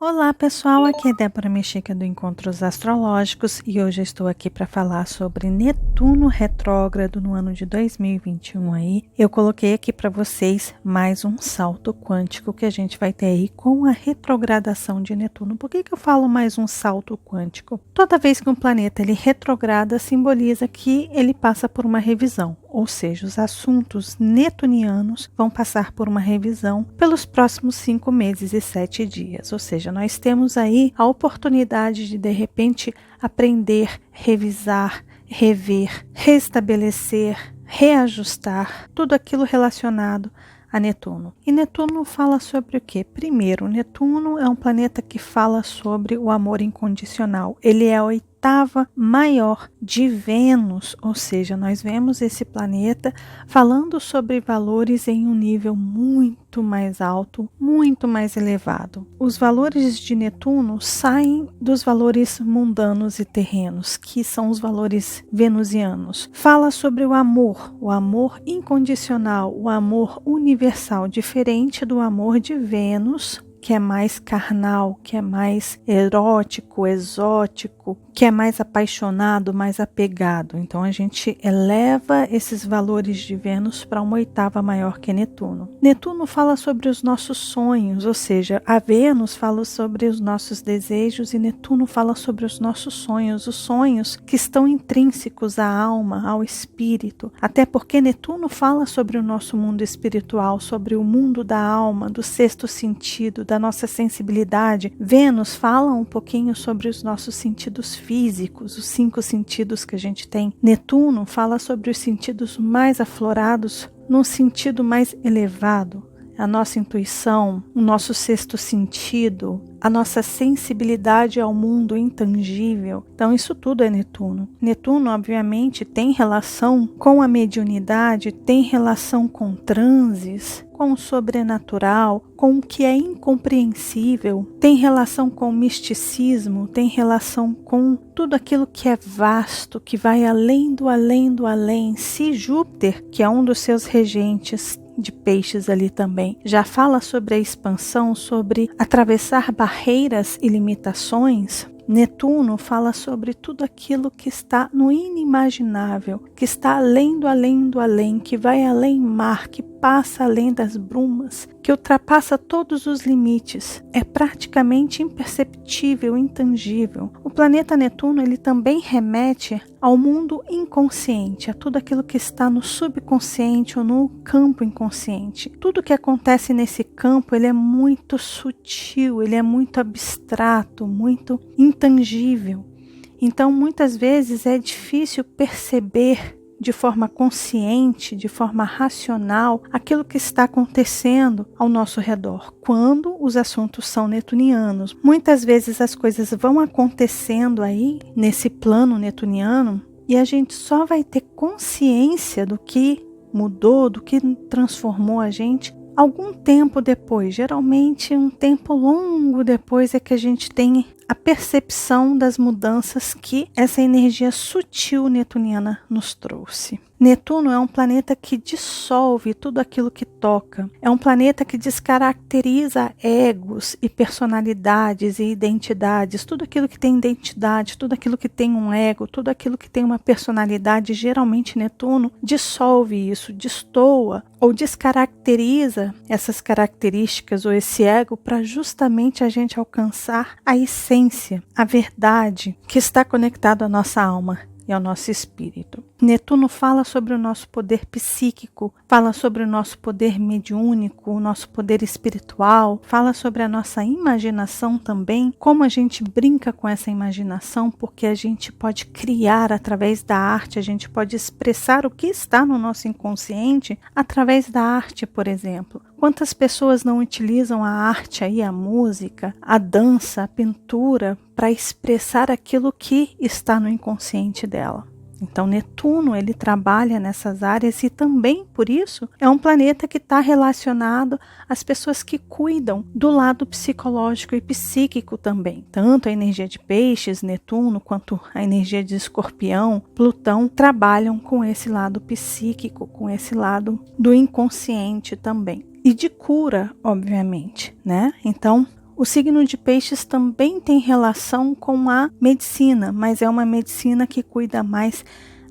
Olá pessoal, aqui é Débora Mexica do Encontros Astrológicos e hoje eu estou aqui para falar sobre Netuno retrógrado no ano de 2021 aí. Eu coloquei aqui para vocês mais um salto quântico que a gente vai ter aí com a retrogradação de Netuno. Por que eu falo mais um salto quântico? Toda vez que um planeta ele retrograda, simboliza que ele passa por uma revisão. Ou seja, os assuntos netunianos vão passar por uma revisão pelos próximos 5 meses e 7 dias. Ou seja, nós temos aí a oportunidade de repente, aprender, revisar, rever, restabelecer, reajustar, tudo aquilo relacionado a Netuno. E Netuno fala sobre o quê? Primeiro, Netuno é um planeta que fala sobre o amor incondicional. Ele é a oitava maior de Vênus, ou seja, nós vemos esse planeta falando sobre valores em um nível muito mais alto, muito mais elevado. Os valores de Netuno saem dos valores mundanos e terrenos, que são os valores venusianos. Fala sobre o amor incondicional, o amor universal, diferente do amor de Vênus, que é mais carnal, que é mais erótico, exótico, que é mais apaixonado, mais apegado. Então a gente eleva esses valores de Vênus para uma oitava maior que Netuno. Netuno fala sobre os nossos sonhos, ou seja, a Vênus fala sobre os nossos desejos e Netuno fala sobre os nossos sonhos, os sonhos que estão intrínsecos à alma, ao espírito. Até porque Netuno fala sobre o nosso mundo espiritual, sobre o mundo da alma, do sexto sentido, da nossa sensibilidade. Vênus fala um pouquinho sobre os nossos sentidos físicos, os 5 sentidos que a gente tem. Netuno fala sobre os sentidos mais aflorados, num sentido mais elevado. A nossa intuição, o nosso sexto sentido, a nossa sensibilidade ao mundo intangível. Então isso tudo é Netuno. Netuno, obviamente, tem relação com a mediunidade, tem relação com transes, com o sobrenatural, com o que é incompreensível, tem relação com o misticismo, tem relação com tudo aquilo que é vasto, que vai além do além do além. Se Júpiter, que é um dos seus regentes, de peixes ali também, já fala sobre a expansão, sobre atravessar barreiras e limitações. Netuno fala sobre tudo aquilo que está no inimaginável, que está além do além do além, que vai além mar, que passa além das brumas, que ultrapassa todos os limites. É praticamente imperceptível, intangível. O planeta Netuno, ele também remete ao mundo inconsciente, a tudo aquilo que está no subconsciente ou no campo inconsciente. Tudo que acontece nesse campo, ele é muito sutil, ele é muito abstrato, muito intangível. Então, muitas vezes é difícil perceber de forma consciente, de forma racional, aquilo que está acontecendo ao nosso redor, quando os assuntos são netunianos. Muitas vezes as coisas vão acontecendo aí, nesse plano netuniano, e a gente só vai ter consciência do que mudou, do que transformou a gente, algum tempo depois. Geralmente um tempo longo depois é que a gente tem a percepção das mudanças que essa energia sutil netuniana nos trouxe. Netuno é um planeta que dissolve tudo aquilo que toca. É um planeta que descaracteriza egos e personalidades e identidades. Tudo aquilo que tem identidade, tudo aquilo que tem um ego, tudo aquilo que tem uma personalidade, geralmente Netuno dissolve isso, destoa ou descaracteriza essas características ou esse ego para justamente a gente alcançar a essência, a verdade que está conectada à nossa alma e ao nosso espírito. Netuno fala sobre o nosso poder psíquico, fala sobre o nosso poder mediúnico, o nosso poder espiritual, fala sobre a nossa imaginação também, como a gente brinca com essa imaginação, porque a gente pode criar através da arte, a gente pode expressar o que está no nosso inconsciente através da arte, por exemplo. Quantas pessoas não utilizam a arte aí, a música, a dança, a pintura, para expressar aquilo que está no inconsciente dela? Então Netuno, ele trabalha nessas áreas e também, por isso, é um planeta que está relacionado às pessoas que cuidam do lado psicológico e psíquico também. Tanto a energia de peixes, Netuno, quanto a energia de Escorpião, Plutão, trabalham com esse lado psíquico, com esse lado do inconsciente também. E de cura, obviamente, né? Então, O signo de Peixes também tem relação com a medicina, mas é uma medicina que cuida mais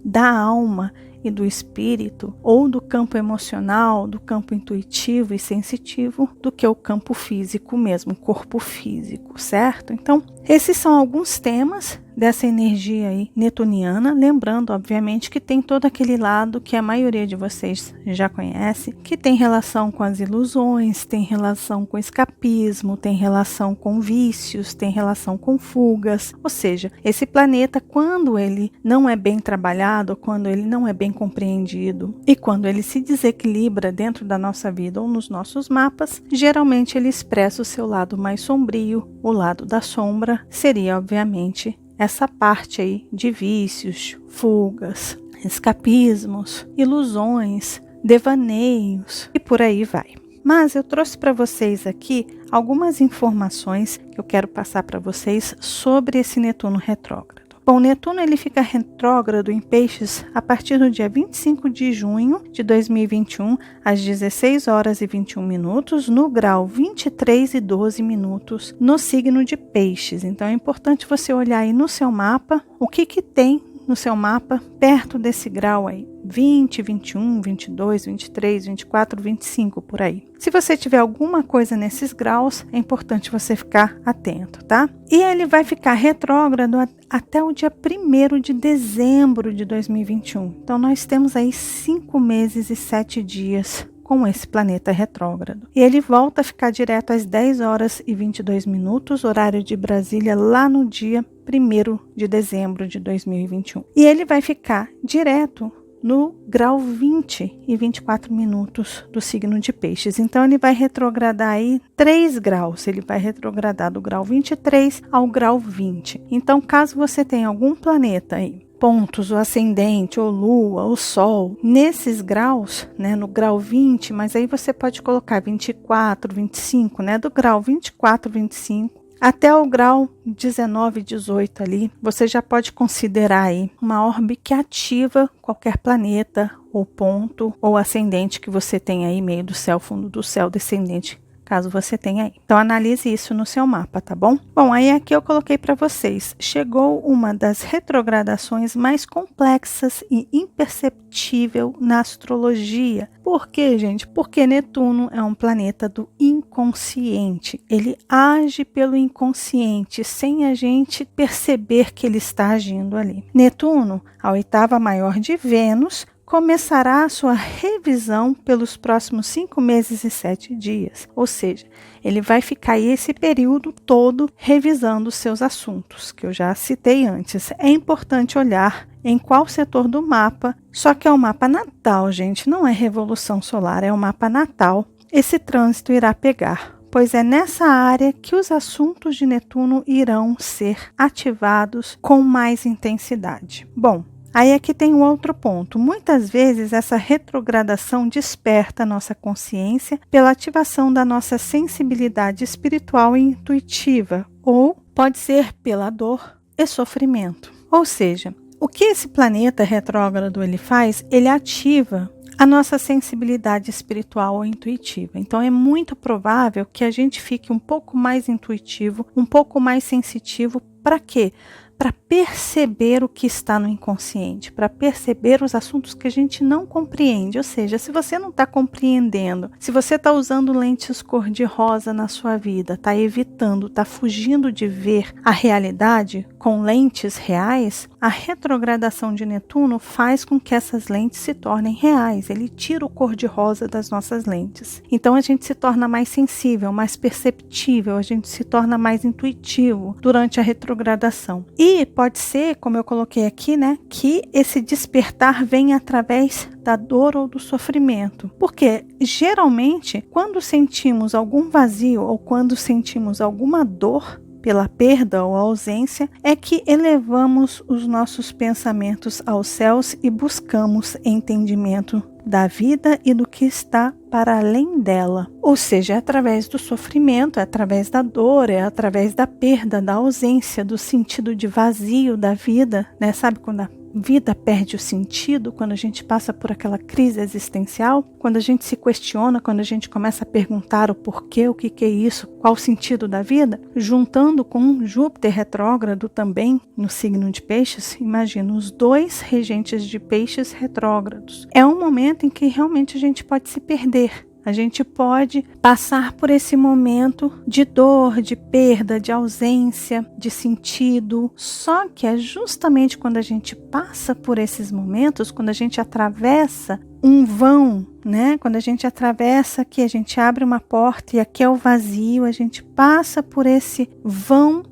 da alma e do espírito, ou do campo emocional, do campo intuitivo e sensitivo, do que o campo físico mesmo, o corpo físico, certo? Então, esses são alguns temas dessa energia aí netuniana, lembrando, obviamente, que tem todo aquele lado que a maioria de vocês já conhece, que tem relação com as ilusões, tem relação com escapismo, tem relação com vícios, tem relação com fugas, ou seja, esse planeta, quando ele não é bem trabalhado, quando ele não é bem compreendido e quando ele se desequilibra dentro da nossa vida ou nos nossos mapas, geralmente ele expressa o seu lado mais sombrio, o lado da sombra, seria obviamente essa parte aí de vícios, fugas, escapismos, ilusões, devaneios e por aí vai. Mas eu trouxe para vocês aqui algumas informações que eu quero passar para vocês sobre esse Netuno retrógrado. Bom, Netuno ele fica retrógrado em Peixes a partir do dia 25 de junho de 2021, às 16 horas e 21 minutos, no grau 23 e 12 minutos, no signo de Peixes. Então é importante você olhar aí no seu mapa o que tem no seu mapa perto desse grau aí, 20, 21, 22, 23, 24, 25, por aí. Se você tiver alguma coisa nesses graus, é importante você ficar atento, tá? E ele vai ficar retrógrado até o dia 1º de dezembro de 2021. Então, nós temos aí 5 meses e 7 dias com esse planeta retrógrado. E ele volta a ficar direto às 10 horas e 22 minutos, horário de Brasília, lá no dia 1º de dezembro de 2021. E ele vai ficar direto no grau 20 e 24 minutos do signo de Peixes. Então, ele vai retrogradar aí 3 graus. Ele vai retrogradar do grau 23 ao grau 20. Então, caso você tenha algum planeta aí, pontos, o ascendente, ou lua, o sol, nesses graus, né, no grau 20, mas aí você pode colocar 24, 25, né, do grau 24, 25, até o grau 19, 18 ali, você já pode considerar aí uma orbe que ativa qualquer planeta, ou ponto, ou ascendente que você tenha aí, meio do céu, fundo do céu, descendente, caso você tenha aí. Então, analise isso no seu mapa, tá bom? Bom, aí aqui eu coloquei para vocês. Chegou uma das retrogradações mais complexas e imperceptível na astrologia. Por quê, gente? Porque Netuno é um planeta do inconsciente. Ele age pelo inconsciente, sem a gente perceber que ele está agindo ali. Netuno, a 8ª maior de Vênus, começará a sua revisão pelos próximos 5 meses e 7 dias. Ou seja, ele vai ficar aí esse período todo revisando os seus assuntos, que eu já citei antes. É importante olhar em qual setor do mapa, só que é o mapa natal, gente, não é revolução solar, é o mapa natal. Esse trânsito irá pegar, pois é nessa área que os assuntos de Netuno irão ser ativados com mais intensidade. Bom, aí aqui tem um outro ponto. Muitas vezes essa retrogradação desperta a nossa consciência pela ativação da nossa sensibilidade espiritual e intuitiva, ou pode ser pela dor e sofrimento. Ou seja, o que esse planeta retrógrado ele faz? Ele ativa a nossa sensibilidade espiritual ou intuitiva. Então é muito provável que a gente fique um pouco mais intuitivo, um pouco mais sensitivo. Para quê? Para perceber o que está no inconsciente, para perceber os assuntos que a gente não compreende. Ou seja, se você não está compreendendo, se você está usando lentes cor-de-rosa na sua vida, está evitando, está fugindo de ver a realidade com lentes reais, a retrogradação de Netuno faz com que essas lentes se tornem reais. Ele tira o cor-de-rosa das nossas lentes. Então a gente se torna mais sensível, mais perceptível, a gente se torna mais intuitivo durante a retrogradação. E pode ser, como eu coloquei aqui, né, que esse despertar vem através da dor ou do sofrimento. Porque geralmente, quando sentimos algum vazio ou quando sentimos alguma dor pela perda ou ausência, é que elevamos os nossos pensamentos aos céus e buscamos entendimento da vida e do que está para além dela. Ou seja, é através do sofrimento, é através da dor, é através da perda, da ausência, do sentido de vazio da vida, né? Sabe quando a vida perde o sentido, quando a gente passa por aquela crise existencial, quando a gente se questiona, quando a gente começa a perguntar o porquê, o que é isso, qual o sentido da vida, juntando com Júpiter retrógrado também no signo de Peixes, imagina os 2 regentes de Peixes retrógrados. É um momento em que realmente a gente pode se perder. A gente pode passar por esse momento de dor, de perda, de ausência, de sentido. Só que é justamente quando a gente passa por esses momentos, quando a gente atravessa um vão, né? Quando a gente atravessa aqui, a gente abre uma porta e aqui é o vazio, a gente passa por esse vão.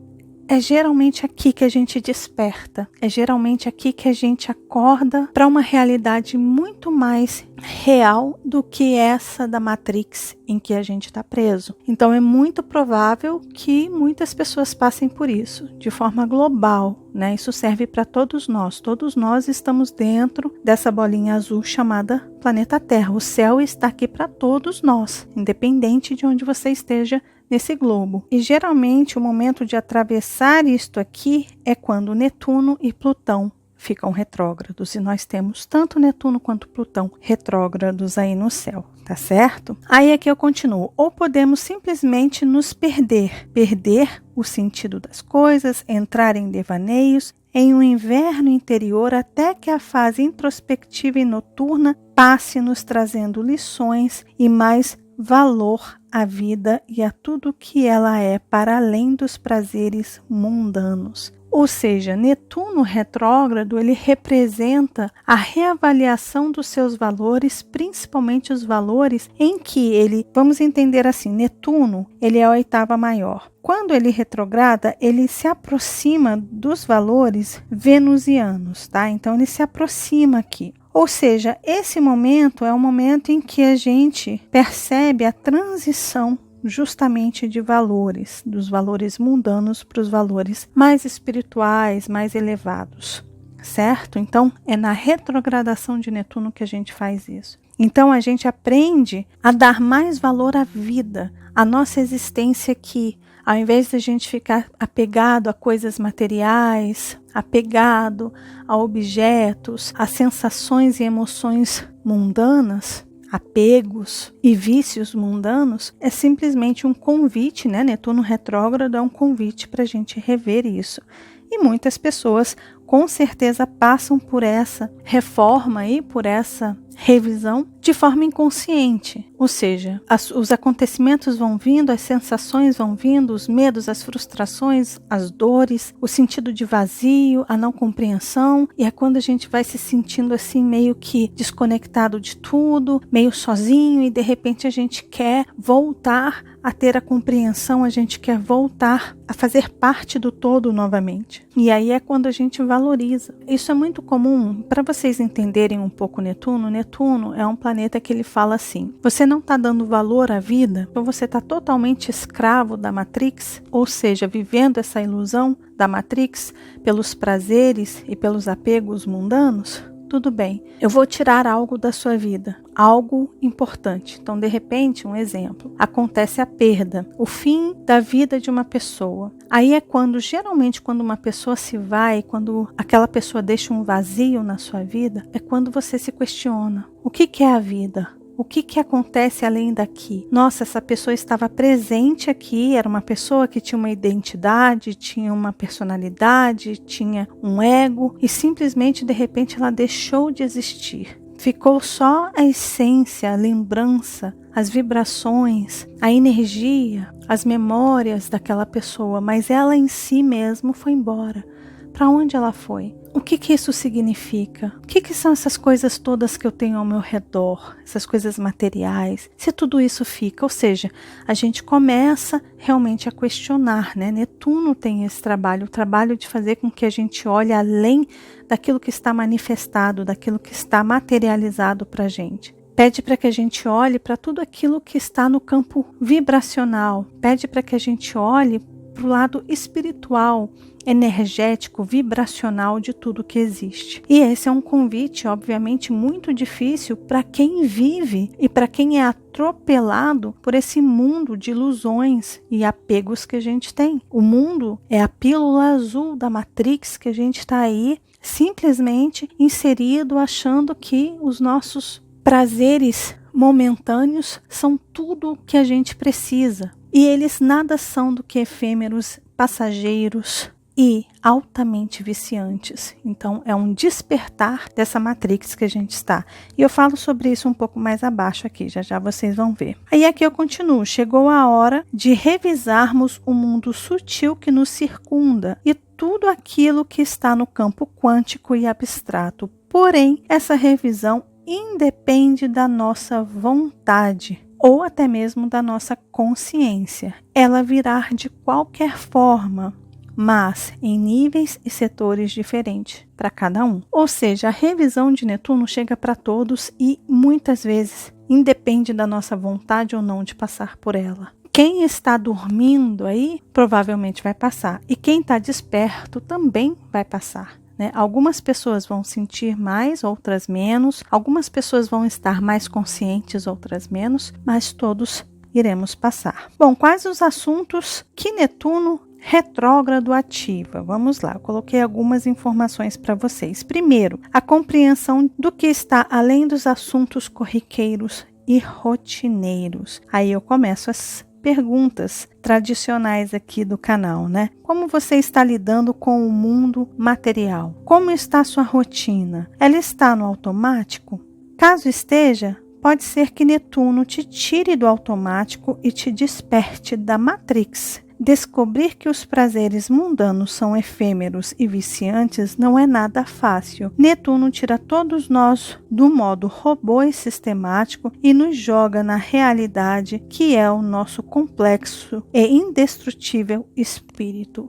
É geralmente aqui que a gente desperta, é geralmente aqui que a gente acorda para uma realidade muito mais real do que essa da Matrix em que a gente está preso. Então é muito provável que muitas pessoas passem por isso, de forma global, né? Isso serve para todos nós estamos dentro dessa bolinha azul chamada planeta Terra. O céu está aqui para todos nós, independente de onde você esteja nesse globo. E geralmente o momento de atravessar isto aqui é quando Netuno e Plutão ficam retrógrados. E nós temos tanto Netuno quanto Plutão retrógrados aí no céu, tá certo? Aí aqui eu continuo. Ou podemos simplesmente nos perder o sentido das coisas, entrar em devaneios, em um inverno interior até que a fase introspectiva e noturna passe nos trazendo lições e mais valor à vida e a tudo que ela é para além dos prazeres mundanos. Ou seja, Netuno retrógrado, ele representa a reavaliação dos seus valores, principalmente os valores em que ele, vamos entender assim, Netuno, ele é a 8ª maior. Quando ele retrograda, ele se aproxima dos valores venusianos, tá? Então ele se aproxima aqui. Ou seja, esse momento é o momento em que a gente percebe a transição justamente de valores, dos valores mundanos para os valores mais espirituais, mais elevados, certo? Então, é na retrogradação de Netuno que a gente faz isso. Então, a gente aprende a dar mais valor à vida, à nossa existência aqui, ao invés de a gente ficar apegado a coisas materiais, apegado a objetos, a sensações e emoções mundanas, apegos e vícios mundanos, é simplesmente um convite, né? Netuno retrógrado é um convite para a gente rever isso. E muitas pessoas com certeza passam por essa reforma e por essa revisão de forma inconsciente. Ou seja, os acontecimentos vão vindo, as sensações vão vindo, os medos, as frustrações, as dores, o sentido de vazio, a não compreensão. E é quando a gente vai se sentindo assim meio que desconectado de tudo, meio sozinho e de repente a gente quer voltar a ter a compreensão, a gente quer voltar a fazer parte do todo novamente. E aí é quando a gente valoriza. Isso é muito comum, para vocês entenderem um pouco Netuno. Netuno é um planeta que ele fala assim: você não está dando valor à vida, então você está totalmente escravo da Matrix, ou seja, vivendo essa ilusão da Matrix pelos prazeres e pelos apegos mundanos. Tudo bem, eu vou tirar algo da sua vida, algo importante. Então, de repente, um exemplo, acontece a perda, o fim da vida de uma pessoa. Aí é quando, geralmente, quando uma pessoa se vai, quando aquela pessoa deixa um vazio na sua vida, é quando você se questiona: o que é a vida? O que acontece além daqui? Nossa, essa pessoa estava presente aqui, era uma pessoa que tinha uma identidade, tinha uma personalidade, tinha um ego e simplesmente de repente ela deixou de existir. Ficou só a essência, a lembrança, as vibrações, a energia, as memórias daquela pessoa, mas ela em si mesma foi embora. Para onde ela foi? O que isso significa? O que são essas coisas todas que eu tenho ao meu redor? Essas coisas materiais? Se tudo isso fica, ou seja, a gente começa realmente a questionar, né? Netuno tem esse trabalho, o trabalho de fazer com que a gente olhe além daquilo que está manifestado, daquilo que está materializado para a gente. Pede para que a gente olhe para tudo aquilo que está no campo vibracional. Pede para que a gente olhe para o lado espiritual, energético, vibracional de tudo que existe. E esse é um convite, obviamente, muito difícil para quem vive e para quem é atropelado por esse mundo de ilusões e apegos que a gente tem. O mundo é a pílula azul da Matrix que a gente está aí simplesmente inserido, achando que os nossos prazeres momentâneos são tudo o que a gente precisa. E eles nada são do que efêmeros, passageiros e altamente viciantes. Então é um despertar dessa Matrix que a gente está. E eu falo sobre isso um pouco mais abaixo aqui, já já vocês vão ver. Aí aqui eu continuo. Chegou a hora de revisarmos o mundo sutil que nos circunda e tudo aquilo que está no campo quântico e abstrato. Porém, essa revisão independe da nossa vontade ou até mesmo da nossa consciência. Ela virá de qualquer forma, mas em níveis e setores diferentes para cada um. Ou seja, a revisão de Netuno chega para todos e muitas vezes independe da nossa vontade ou não de passar por ela. Quem está dormindo aí provavelmente vai passar, e quem está desperto também vai passar. Algumas pessoas vão sentir mais, outras menos. Algumas pessoas vão estar mais conscientes, outras menos, mas todos iremos passar. Bom, quais os assuntos que Netuno retrógrado ativa? Vamos lá, eu coloquei algumas informações para vocês. Primeiro, a compreensão do que está além dos assuntos corriqueiros e rotineiros. Aí eu começo as perguntas tradicionais aqui do canal, né? Como você está lidando com o mundo material? Como está a sua rotina? Ela está no automático? Caso esteja, pode ser que Netuno te tire do automático e te desperte da Matrix. Descobrir que os prazeres mundanos são efêmeros e viciantes não é nada fácil. Netuno tira todos nós do modo robô e sistemático e nos joga na realidade que é o nosso complexo e indestrutível espírito.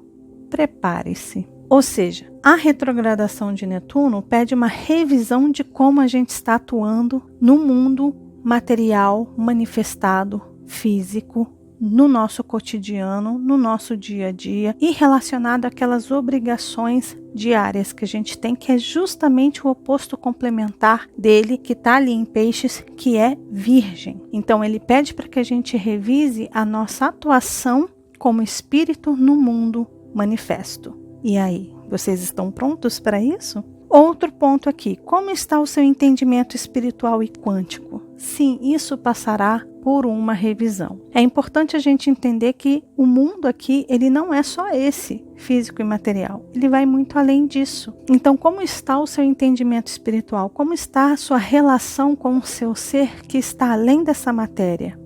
Prepare-se. Ou seja, a retrogradação de Netuno pede uma revisão de como a gente está atuando no mundo material, manifestado, físico, no nosso cotidiano, no nosso dia a dia e relacionado àquelas obrigações diárias que a gente tem, que é justamente o oposto complementar dele, que está ali em Peixes, que é Virgem. Então ele pede para que a gente revise a nossa atuação como espírito no mundo manifesto. E aí, vocês estão prontos para isso? Outro ponto aqui, como está o seu entendimento espiritual e quântico? Sim, isso passará por uma revisão. É importante a gente entender que o mundo aqui, ele não é só esse, físico e material. Ele vai muito além disso. Então, como está o seu entendimento espiritual? Como está a sua relação com o seu ser que está além dessa matéria?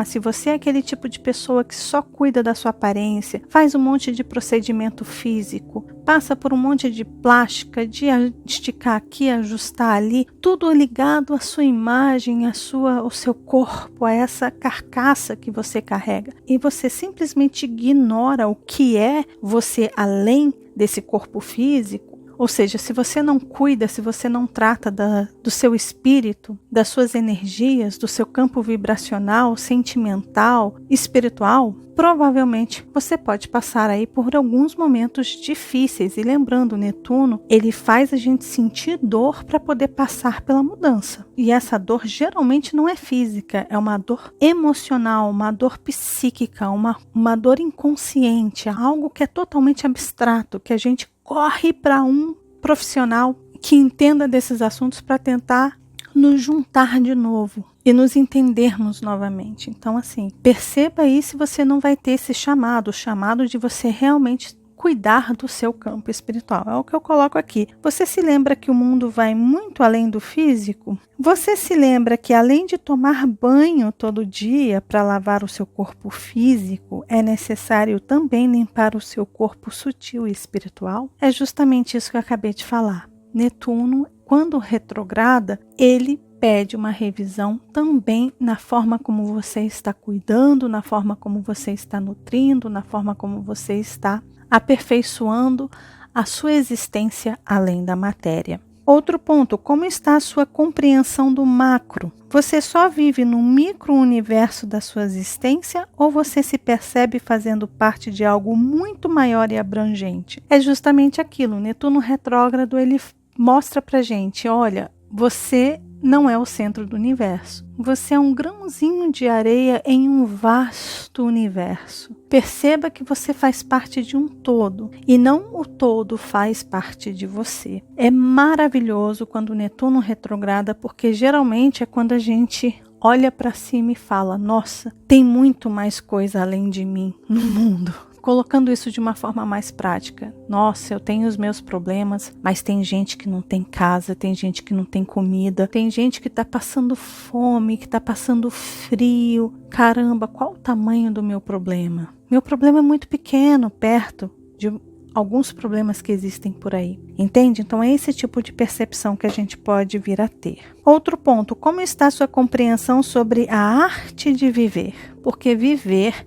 Se você é aquele tipo de pessoa que só cuida da sua aparência, faz um monte de procedimento físico, passa por um monte de plástica, de esticar aqui, ajustar ali, tudo ligado à sua imagem, ao seu corpo, a essa carcaça que você carrega, e você simplesmente ignora o que é você além desse corpo físico. Ou seja, se você não cuida, se você não trata do seu espírito, das suas energias, do seu campo vibracional, sentimental, espiritual, provavelmente você pode passar aí por alguns momentos difíceis. E lembrando, Netuno, ele faz a gente sentir dor para poder passar pela mudança. E essa dor geralmente não é física, é uma dor emocional, uma dor psíquica, uma dor inconsciente, algo que é totalmente abstrato, que a gente corre para um profissional que entenda desses assuntos para tentar nos juntar de novo e nos entendermos novamente. Então, assim, perceba aí se você não vai ter esse chamado, o chamado de você realmente cuidar do seu campo espiritual. É o que eu coloco aqui. Você se lembra que o mundo vai muito além do físico? Você se lembra que além de tomar banho todo dia para lavar o seu corpo físico, é necessário também limpar o seu corpo sutil e espiritual? É justamente isso que eu acabei de falar. Netuno, quando retrograda, ele pede uma revisão também na forma como você está cuidando, na forma como você está nutrindo, na forma como você está aperfeiçoando a sua existência além da matéria. Outro ponto, como está a sua compreensão do macro? Você só vive no micro-universo da sua existência ou você se percebe fazendo parte de algo muito maior e abrangente? É justamente aquilo, Netuno retrógrado, ele mostra pra gente, olha, você não é o centro do universo. Você é um grãozinho de areia em um vasto universo. Perceba que você faz parte de um todo e não o todo faz parte de você. É maravilhoso quando o Netuno retrograda, porque geralmente é quando a gente olha para cima e fala, nossa, tem muito mais coisa além de mim no mundo. Colocando isso de uma forma mais prática. Nossa, eu tenho os meus problemas, mas tem gente que não tem casa, tem gente que não tem comida, tem gente que está passando fome, que está passando frio. Caramba, qual o tamanho do meu problema? Meu problema é muito pequeno, perto de alguns problemas que existem por aí. Entende? Então é esse tipo de percepção que a gente pode vir a ter. Outro ponto, como está a sua compreensão sobre a arte de viver? Porque viver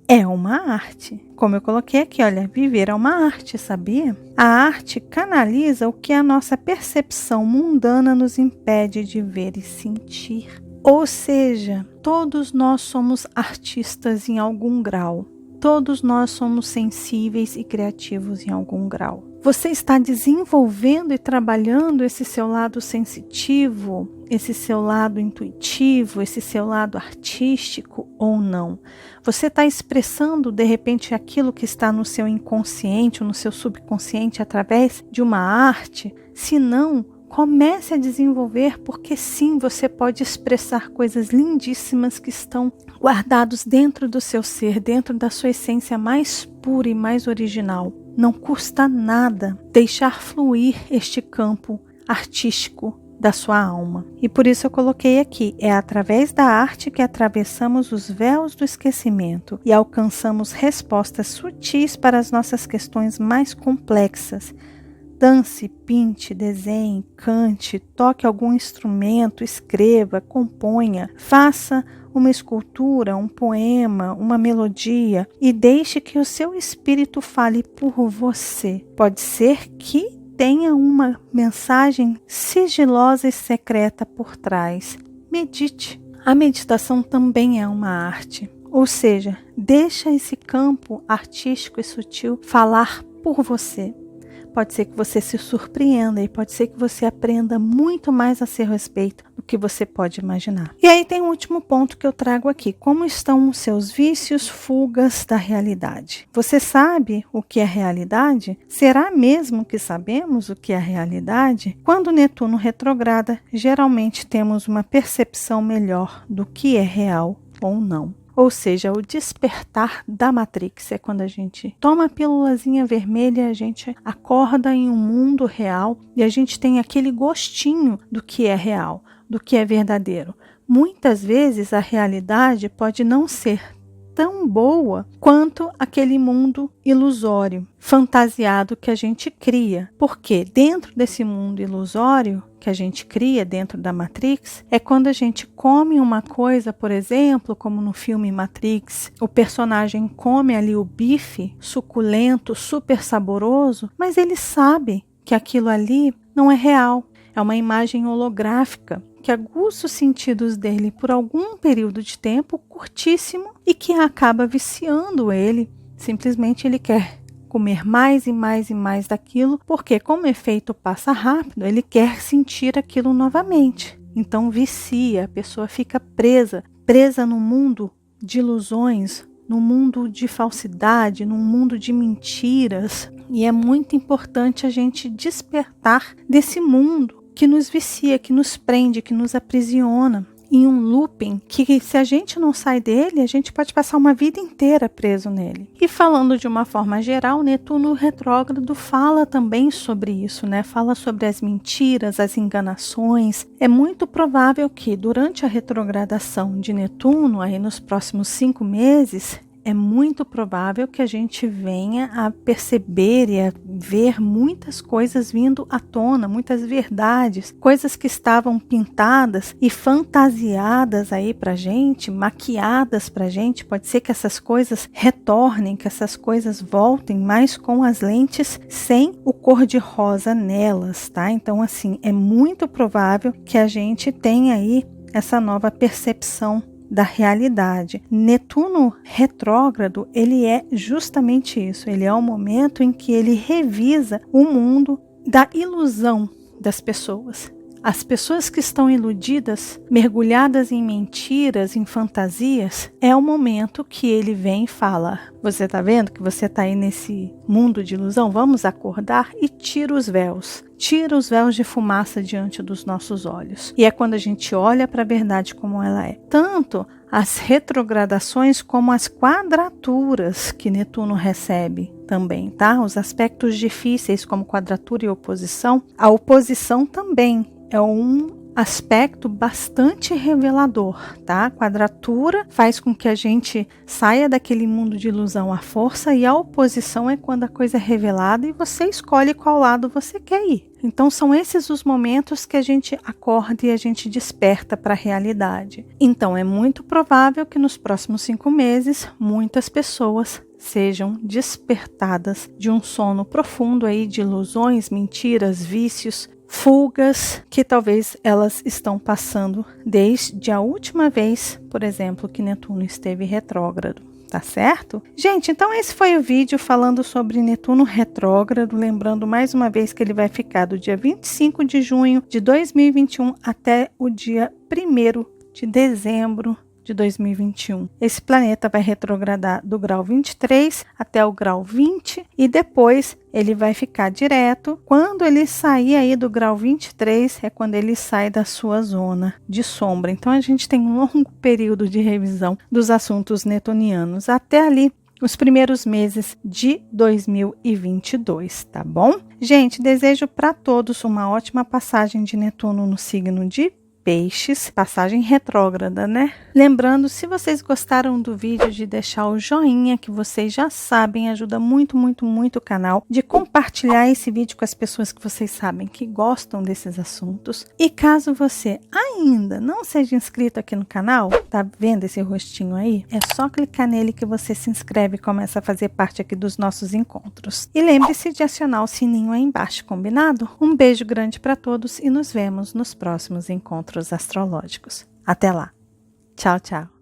é uma arte. Como eu coloquei aqui, olha, viver é uma arte, sabia? A arte canaliza o que a nossa percepção mundana nos impede de ver e sentir. Ou seja, todos nós somos artistas em algum grau. Todos nós somos sensíveis e criativos em algum grau. Você está desenvolvendo e trabalhando esse seu lado sensitivo, esse seu lado intuitivo, esse seu lado artístico ou não? Você está expressando de repente aquilo que está no seu inconsciente ou no seu subconsciente através de uma arte? Se não, comece a desenvolver, porque sim, você pode expressar coisas lindíssimas que estão guardados dentro do seu ser, dentro da sua essência mais pura e mais original. Não custa nada deixar fluir este campo artístico da sua alma. E por isso eu coloquei aqui, é através da arte que atravessamos os véus do esquecimento e alcançamos respostas sutis para as nossas questões mais complexas. Dance, pinte, desenhe, cante, toque algum instrumento, escreva, componha, faça uma escultura, um poema, uma melodia e deixe que o seu espírito fale por você. Pode ser que tenha uma mensagem sigilosa e secreta por trás. Medite. A meditação também é uma arte. Ou seja, deixa esse campo artístico e sutil falar por você. Pode ser que você se surpreenda e pode ser que você aprenda muito mais a seu respeito do que você pode imaginar. E aí tem um último ponto que eu trago aqui. Como estão os seus vícios, fugas da realidade? Você sabe o que é realidade? Será mesmo que sabemos o que é realidade? Quando Netuno retrograda, geralmente temos uma percepção melhor do que é real ou não. Ou seja, o despertar da Matrix é quando a gente toma a pílulazinha vermelha, a gente acorda em um mundo real e a gente tem aquele gostinho do que é real, do que é verdadeiro. Muitas vezes a realidade pode não ser tão boa quanto aquele mundo ilusório, fantasiado que a gente cria. Porque dentro desse mundo ilusório que a gente cria dentro da Matrix, é quando a gente come uma coisa, por exemplo, como no filme Matrix, o personagem come ali o bife suculento, super saboroso, mas ele sabe que aquilo ali não é real, é uma imagem holográfica que aguça os sentidos dele por algum período de tempo curtíssimo e que acaba viciando ele. Simplesmente ele quer comer mais e mais e mais daquilo, porque como o efeito passa rápido, ele quer sentir aquilo novamente. Então vicia, a pessoa fica presa no mundo de ilusões, no mundo de falsidade, no mundo de mentiras. E é muito importante a gente despertar desse mundo que nos vicia, que nos prende, que nos aprisiona em um looping que, se a gente não sai dele, a gente pode passar uma vida inteira preso nele. E falando de uma forma geral, Netuno retrógrado fala também sobre isso, né? Fala sobre as mentiras, as enganações. É muito provável que durante a retrogradação de Netuno, aí nos próximos 5 meses, é muito provável que a gente venha a perceber e a ver muitas coisas vindo à tona, muitas verdades, coisas que estavam pintadas e fantasiadas aí pra gente, maquiadas pra gente. Pode ser que essas coisas retornem, que essas coisas voltem, mas com as lentes sem o cor-de-rosa nelas, tá? Então, assim, é muito provável que a gente tenha aí essa nova percepção da realidade. Netuno retrógrado, ele é justamente isso. Ele é o momento em que ele revisa o mundo da ilusão das pessoas. As pessoas que estão iludidas, mergulhadas em mentiras, em fantasias, é o momento que ele vem e fala: você está vendo que você está aí nesse mundo de ilusão? Vamos acordar e tira os véus. Tira os véus de fumaça diante dos nossos olhos. E é quando a gente olha para a verdade como ela é. Tanto as retrogradações como as quadraturas que Netuno recebe também, tá? Os aspectos difíceis como quadratura e oposição. A oposição também é um aspecto bastante revelador, tá? A quadratura faz com que a gente saia daquele mundo de ilusão à força, e a oposição é quando a coisa é revelada e você escolhe qual lado você quer ir. Então são esses os momentos que a gente acorda e a gente desperta para a realidade. Então é muito provável que nos próximos 5 meses muitas pessoas sejam despertadas de um sono profundo aí de ilusões, mentiras, vícios, fugas que talvez elas estão passando desde a última vez, por exemplo, que Netuno esteve retrógrado. Tá certo? Gente, então esse foi o vídeo falando sobre Netuno retrógrado, lembrando mais uma vez que ele vai ficar do dia 25 de junho de 2021 até o dia 1º de dezembro de 2021. Esse planeta vai retrogradar do grau 23 até o grau 20 e depois ele vai ficar direto. Quando ele sair aí do grau 23 é quando ele sai da sua zona de sombra. Então a gente tem um longo período de revisão dos assuntos netunianos até ali os primeiros meses de 2022, tá bom? Gente, desejo para todos uma ótima passagem de Netuno no signo de Peixes, passagem retrógrada, né? Lembrando, se vocês gostaram do vídeo, de deixar o joinha, que vocês já sabem, ajuda muito, muito, muito o canal, de compartilhar esse vídeo com as pessoas que vocês sabem que gostam desses assuntos. E caso você ainda não seja inscrito aqui no canal, tá vendo esse rostinho aí? É só clicar nele que você se inscreve e começa a fazer parte aqui dos nossos encontros. E lembre-se de acionar o sininho aí embaixo, combinado? Um beijo grande para todos e nos vemos nos próximos encontros astrológicos. Até lá. Tchau, tchau.